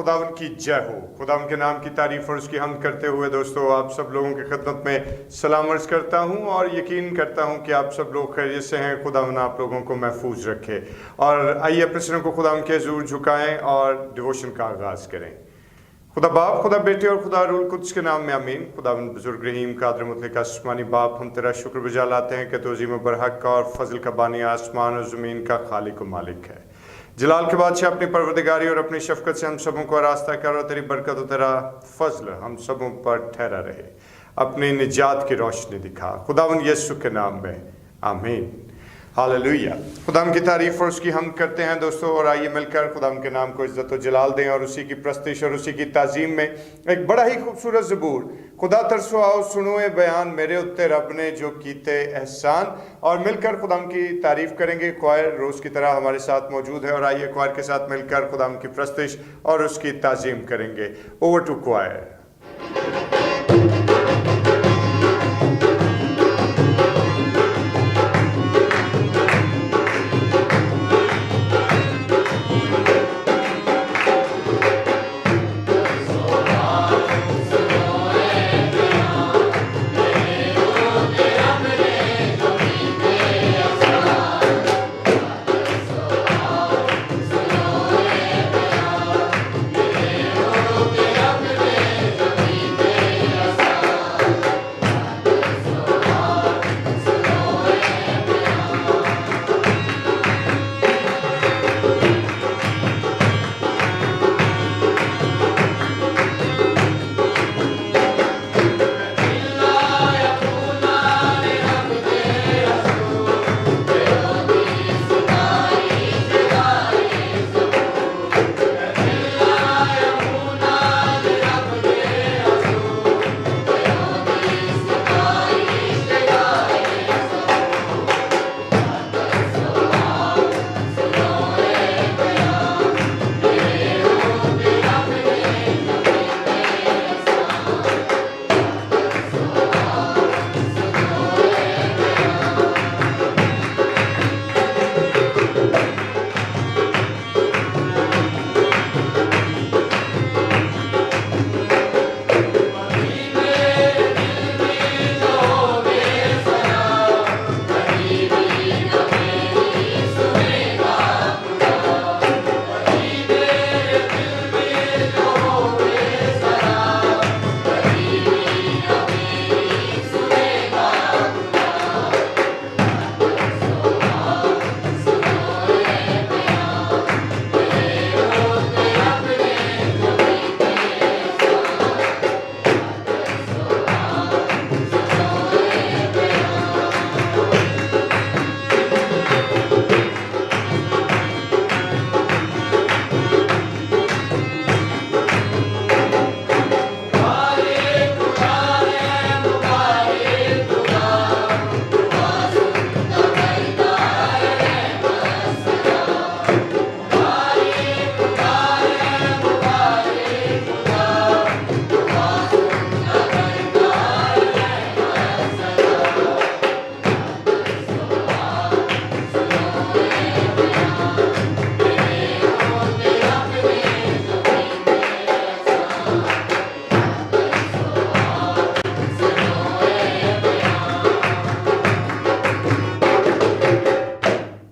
खुदावन की जय हो। खुदावन के नाम की तारीफ और उसकी हमद करते हुए दोस्तों आप सब लोगों की खिदमत में सलाम अर्ज़ करता हूं और यकीन करता हूं कि आप सब लोग खैरियत से हैं। खुदावन आप लोगों को महफूज रखे। और आइए अपने सिरों को खुदावन के हज़ूर झुकाएं और डिवोशन का आगाज़ करें। खुदा बाप, खुदा बेटे और खुदा रूल कुद्स के नाम में आमीन। खुदावन बुजुर्ग रहीम कादर मुतलक आसमानी बाप, हम तेरा शुक्रगुजार लाते हैं कि तो अज़ीम बरहक और फजल का बानी आसमान और ज़मीन का खालिक व मालिक है। जलाल के बादशाह अपनी परवरदिगारी और अपनी शफकत से हम सबों को रास्ता कर और तेरी बरकत और तेरा फजल हम सबों पर ठहरा रहे। अपनी निजात की रोशनी दिखा, खुदावन यीशु के नाम में आमीन। हालेलुया। खुदाम की तारीफ और उसकी हम करते हैं दोस्तों, और आइए मिलकर खुदाम के नाम को इज्जत और जलाल दें और उसी की प्रस्तिश और उसी की ताजीम में एक बड़ा ही खूबसूरत ज़बूर, खुदा तरसो आओ सुनो ए बयान मेरे उत्ते रब ने जो कीते एहसान, और मिलकर खुदाम की तारीफ करेंगे। क्वायर रोज़ की तरह हमारे साथ मौजूद है और आइए क्वायर के साथ मिलकर खुदाम की प्रस्तिश और उसकी ताजीम करेंगे। Over to choir.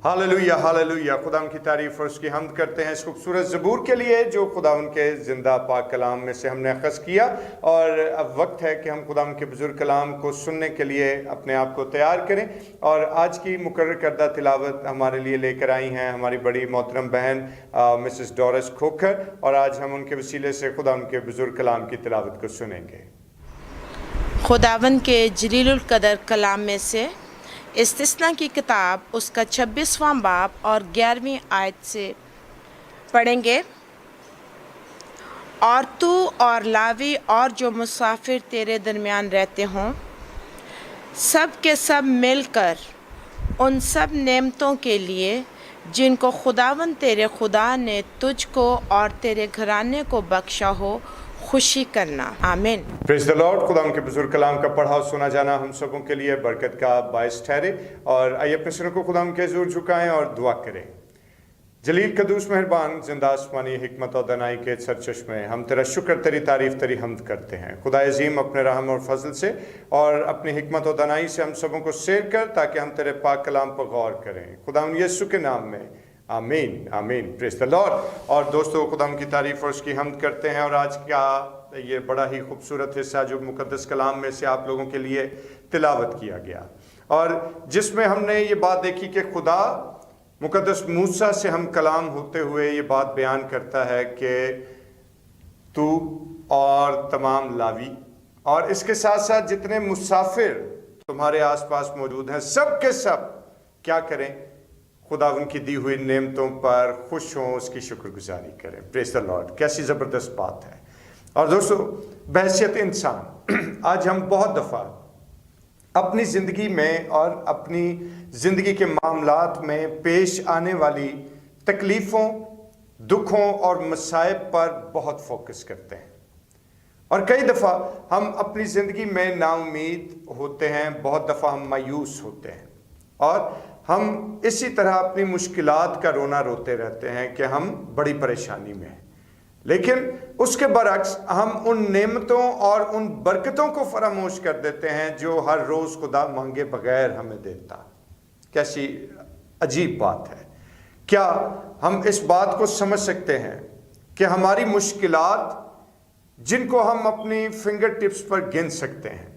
Hallelujah hallelujah. खुदा की तारीफ और उसकी हमद करते हैं इस खूबसूरत ज़बूर के लिए जो खुदा के ज़िंदा पाक कलाम में से हमने अख़ज़ किया। और अब वक्त है कि हम खुदा के बुज़ुर्ग कलाम को सुनने के लिए अपने आप को तैयार करें। और आज की मुकर्रर करदा तिलावत हमारे लिए लेकर आई हैं हमारी बड़ी मोहतरम बहन मिसेस डोरिस खोखर, और आज हम उनके वसीले से खुदा के बुज़ुर्ग कलाम की तिलावत को सुनेंगे। खुदावन के जलीलुल कदर कलाम में से इस्तिस्ना की किताब उसका 26वां बाब और 11वीं आयत से पढ़ेंगे। और तू और लावी और जो मुसाफिर तेरे दरमियान रहते हों, सब के सब मिलकर उन सब नेमतों के लिए जिनको खुदावन तेरे खुदा ने तुझको और तेरे घराने को बख्शा हो खुशी करना। आमीन। Praise the Lord. खुदा के बुजुर्ग कलाम का पढ़ा और सुना जाना हम सबों के लिए बरकत का बायस ठहरे। और आइए अपने सिरों को खुदा के हज़ूर झुकाएं और दुआ करें। जलील कदूस मेहरबान जिंदा आसमानी हिकमत और दनाई के सरचश्मे, हम तेरा शुक्र, तेरी तारीफ, तेरी हम्द करते हैं। खुदा अजीम, अपने रहम और फजल से और अपनी हिकमत और दनाई से हम सबों को सेर कर, ताकि हम तेरे पाक कलाम पर गौर करें। खुदा यीशु के नाम में आमीन, आमीन। Praise the Lord. और दोस्तों, खुदा की तारीफ और उसकी हम्द करते हैं। और आज का ये बड़ा ही खूबसूरत हिस्सा जो मुकद्दस कलाम में से आप लोगों के लिए तिलावत किया गया, और जिसमें हमने ये बात देखी कि खुदा मुकद्दस मूसा से हम कलाम होते हुए ये बात बयान करता है कि तू और तमाम लावी और इसके साथ साथ जितने मुसाफिर तुम्हारे आसपास मौजूद हैं, सब के सब क्या करें? खुदा उनकी दी हुई नेमतों पर खुश हों, उसकी शुक्रगुजारी करें। Praise the Lord. कैसी ज़बरदस्त बात है। और दोस्तों, बहैसियत इंसान आज हम बहुत दफ़ा अपनी ज़िंदगी में और अपनी ज़िंदगी के मामलात में पेश आने वाली तकलीफ़ों, दुखों और मसाइब पर बहुत फोकस करते हैं, और कई दफ़ा हम अपनी ज़िंदगी में नाउमीद होते हैं, बहुत दफ़ा हम मायूस होते हैं, और हम इसी तरह अपनी मुश्किलात का रोना रोते रहते हैं कि हम बड़ी परेशानी में हैं। लेकिन उसके बरक्स हम उन नेमतों और उन बरकतों को फरामोश कर देते हैं जो हर रोज़ खुदा मांगे बगैर हमें देता। कैसी अजीब बात है। क्या हम इस बात को समझ सकते हैं कि हमारी मुश्किलात, जिनको हम अपनी फिंगर टिप्स पर गिन सकते हैं,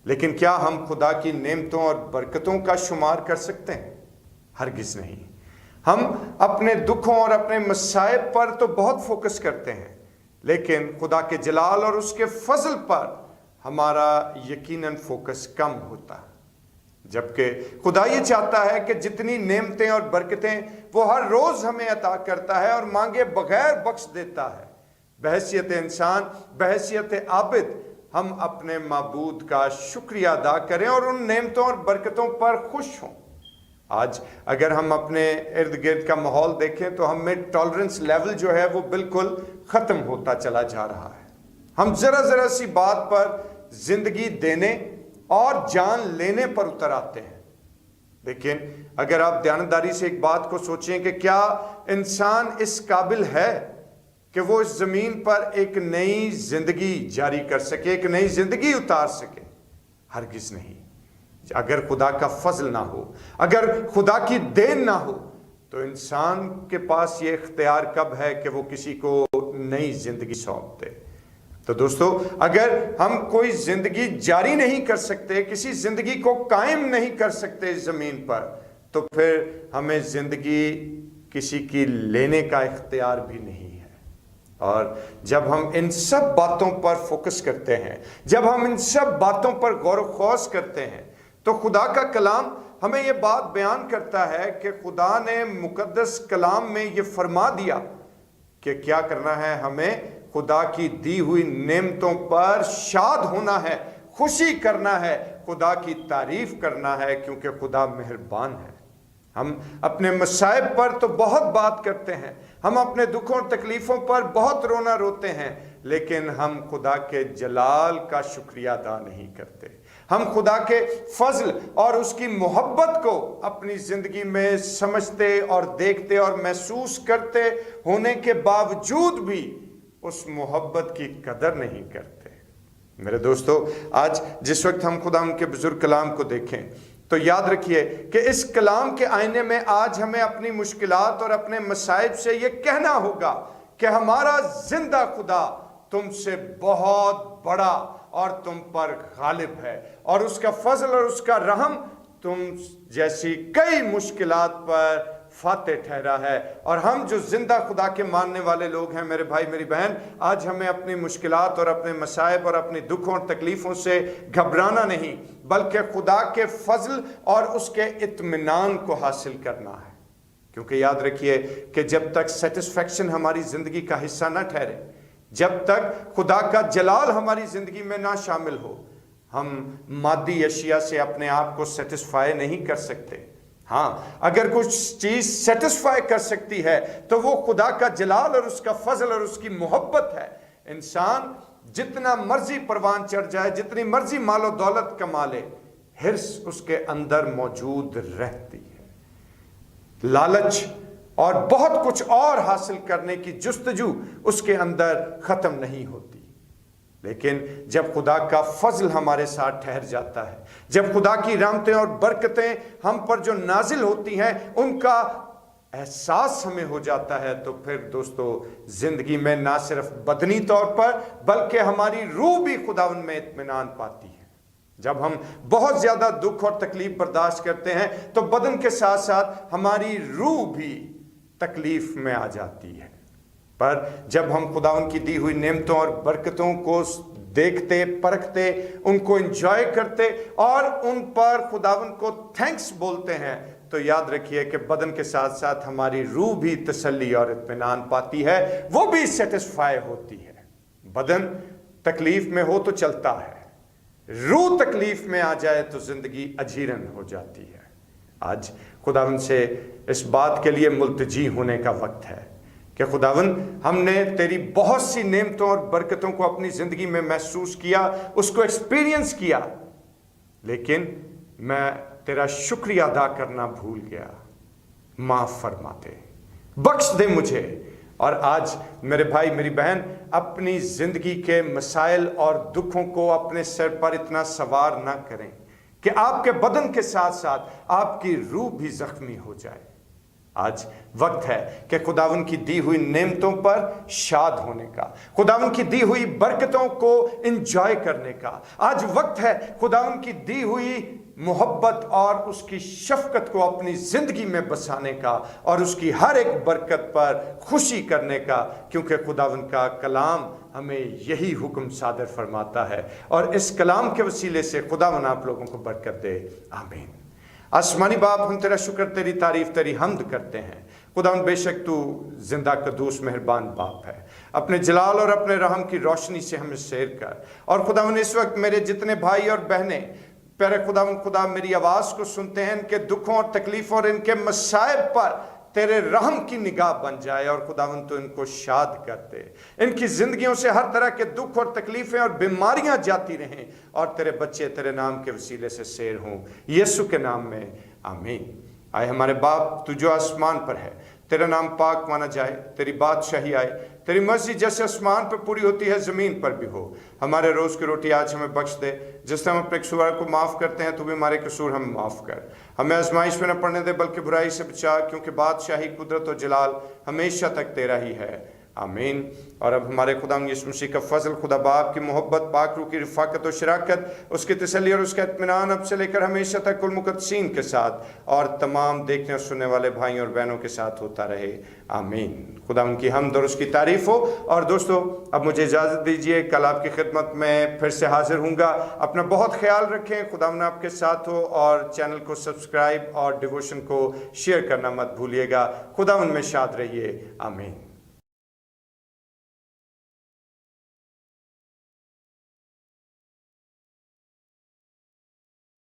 लेकिन क्या हम खुदा की नेमतों और बरकतों का शुमार कर सकते हैं? हरगिज़ नहीं। हम अपने दुखों और अपने मसाइब पर तो बहुत फोकस करते हैं, लेकिन खुदा के जलाल और उसके फजल पर हमारा यकीनन फोकस कम होता है। जबकि खुदा ये चाहता है कि जितनी नेमतें और बरकतें वो हर रोज़ हमें अता करता है और मांगे बगैर बख्श देता है, बहैसियत इंसान, बहैसियत आबिद, हम अपने माबूद का शुक्रिया अदा करें और उन नेमतों और बरकतों पर खुश हों। आज अगर हम अपने इर्द गिर्द का माहौल देखें तो हम में टॉलरेंस लेवल जो है वो बिल्कुल ख़त्म होता चला जा रहा है। हम ज़रा सी बात पर ज़िंदगी देने और जान लेने पर उतर आते हैं। लेकिन अगर आप ध्यानदारी से एक बात को सोचें कि क्या इंसान इस काबिल है कि वो इस ज़मीन पर एक नई ज़िंदगी जारी कर सके, एक नई ज़िंदगी उतार सके? हरगिज़ नहीं। अगर खुदा का फजल ना हो, अगर खुदा की देन ना हो, तो इंसान के पास ये इख्तियार कब है कि वो किसी को नई जिंदगी सौंप दे? तो दोस्तों, अगर हम कोई जिंदगी जारी नहीं कर सकते, किसी जिंदगी को कायम नहीं कर सकते इस जमीन पर, तो फिर हमें जिंदगी किसी की लेने का इख्तियार भी नहीं है। और जब हम इन सब बातों पर फोकस करते हैं, जब हम इन सब बातों पर गौर व खौस करते हैं, तो खुदा का कलाम हमें यह बात बयान करता है कि खुदा ने मुकद्दस कलाम में ये फरमा दिया कि क्या करना है, हमें खुदा की दी हुई नेमतों पर शाद होना है, खुशी करना है, खुदा की तारीफ करना है, क्योंकि खुदा मेहरबान है। हम अपने मसाइब पर तो बहुत बात करते हैं, हम अपने दुखों और तकलीफ़ों पर बहुत रोना रोते हैं, लेकिन हम खुदा के जलाल का शुक्रिया अदा नहीं करते। हम खुदा के फजल और उसकी मोहब्बत को अपनी ज़िंदगी में समझते और देखते और महसूस करते होने के बावजूद भी उस मोहब्बत की कदर नहीं करते। मेरे दोस्तों, आज जिस वक्त हम खुदा के बुजुर्ग कलाम को देखें तो याद रखिए कि इस कलाम के आईने में आज हमें अपनी मुश्किलात और अपने मसाइब से ये कहना होगा कि हमारा जिंदा खुदा तुमसे बहुत बड़ा और तुम पर गालिब है, और उसका फजल और उसका रहम तुम जैसी कई मुश्किलात पर फाते ठहरा है। और हम जो जिंदा खुदा के मानने वाले लोग हैं, मेरे भाई मेरी बहन, आज हमें अपनी मुश्किलात और अपने मसाइब और अपनी दुखों और तकलीफ़ों से घबराना नहीं, बल्कि खुदा के फजल और उसके इत्मीनान को हासिल करना है। क्योंकि याद रखिए कि जब तक सेटिस्फैक्शन हमारी ज़िंदगी का हिस्सा न ठहरे, जब तक खुदा का जलाल हमारी ज़िंदगी में ना शामिल हो, हम मादी अशिया से अपने आप को सेटिस्फाई नहीं कर सकते। हाँ, अगर कुछ चीज़ सेटिस्फाई कर सकती है तो वो खुदा का जलाल और उसका फजल और उसकी मोहब्बत है। इंसान जितना मर्जी परवान चढ़ जाए, जितनी मर्जी मालो दौलत कमा ले, हिर्स उसके अंदर मौजूद रहती है। लालच اور بہت کچھ اور حاصل کرنے کی جستجو اس کے اندر ختم نہیں ہوتی، لیکن جب خدا کا فضل ہمارے ساتھ ٹھہر جاتا ہے، جب خدا کی رحمتیں اور برکتیں ہم پر جو نازل ہوتی ہیں ان کا احساس ہمیں ہو جاتا ہے، تو پھر دوستو زندگی میں نہ صرف بدنی طور پر بلکہ ہماری روح بھی خداوند میں اطمینان پاتی ہے۔ جب ہم بہت زیادہ دکھ اور تکلیف برداشت کرتے ہیں تو بدن کے ساتھ ساتھ ہماری روح بھی تکلیف میں آ جاتی ہے، پر جب ہم خداوند کی دی ہوئی نعمتوں اور برکتوں کو دیکھتے، پرکھتے، ان کو انجوائے کرتے اور ان پر خداوند کو تھینکس بولتے ہیں، تو یاد رکھیے کہ بدن کے ساتھ ساتھ ہماری روح بھی تسلی اور اطمینان پاتی ہے، وہ بھی سیٹسفائی ہوتی ہے۔ بدن تکلیف میں ہو تو چلتا ہے، روح تکلیف میں آ جائے تو زندگی اجیرن ہو جاتی ہے۔ آج خداوند سے اس بات کے لیے ملتجی ہونے کا وقت ہے کہ خداوند ہم نے تیری بہت سی نعمتوں اور برکتوں کو اپنی زندگی میں محسوس کیا، اس کو ایکسپیرینس کیا، لیکن میں تیرا شکریہ ادا کرنا بھول گیا، معاف فرما دے، بخش دے مجھے۔ اور آج میرے بھائی میری بہن اپنی زندگی کے مسائل اور دکھوں کو اپنے سر پر اتنا سوار نہ کریں کہ آپ کے بدن کے ساتھ ساتھ آپ کی روح بھی زخمی ہو جائے۔ آج وقت ہے کہ خداوند کی دی ہوئی نعمتوں پر شاد ہونے کا، خداوند کی دی ہوئی برکتوں کو انجوائے کرنے کا۔ آج وقت ہے خداوند کی دی ہوئی محبت اور اس کی شفقت کو اپنی زندگی میں بسانے کا اور اس کی ہر ایک برکت پر خوشی کرنے کا، کیونکہ خداوند کا کلام ہمیں یہی حکم صادر فرماتا ہے، اور اس کلام کے وسیلے سے خداوند آپ لوگوں کو برکت دے، آمین۔ آسمانی باپ، ہم تیرا شکر، تیری تعریف، تیری حمد کرتے ہیں۔ خداوند بے شک تو زندہ قدوس مہربان باپ ہے، اپنے جلال اور اپنے رحم کی روشنی سے ہمیں سیر کر۔ اور خداوند اس وقت میرے جتنے بھائی اور بہنیں پیارے خداوند خدا میری آواز کو سنتے ہیں، ان کے دکھوں اور تکلیفوں اور ان کے مصائب پر تیرے رحم کی نگاہ بن جائے، اور خداوند تو ان کو شاد کر دے، ان کی زندگیوں سے ہر طرح کے دکھ اور تکلیفیں اور بیماریاں جاتی رہیں، اور تیرے بچے تیرے نام کے وسیلے سے سیر ہوں، یسوع کے نام میں آمین۔ آئے ہمارے باپ تو جو آسمان پر ہے، تیرا نام پاک مانا جائے، تیری بادشاہی آئے، تیری مرضی جیسے آسمان پہ پوری ہوتی ہے زمین پر بھی ہو۔ ہمارے روز کی روٹی آج ہمیں بخش دے، جس طرح ہم اپنے قصور کو معاف کرتے ہیں تو بھی ہمارے قصور ہمیں معاف کر۔ ہمیں آزمائش میں نہ پڑنے دے بلکہ برائی سے بچا، کیونکہ بادشاہی، قدرت و جلال ہمیشہ تک تیرا ہی ہے، آمین۔ اور اب ہمارے خداوند یسوع مسیح کا فضل، خدا باپ کی محبت، پاک روح کی رفاقت و شراکت، اس کی تسلی اور اس کا اطمینان اب سے لے کر ہمیشہ تک کل مقدسین کے ساتھ اور تمام دیکھنے اور سننے والے بھائیوں اور بہنوں کے ساتھ ہوتا رہے، آمین۔ خداوند کی حمد اور اس کی تعریف ہو۔ اور دوستو اب مجھے اجازت دیجیے، کل آپ کی خدمت میں پھر سے حاضر ہوں گا۔ اپنا بہت خیال رکھیں، خداوند آپ کے ساتھ ہو، اور چینل کو سبسکرائب اور ڈیووشن کو شیئر کرنا مت بھولیے گا۔ خداوند میں شاد رہیے، آمین۔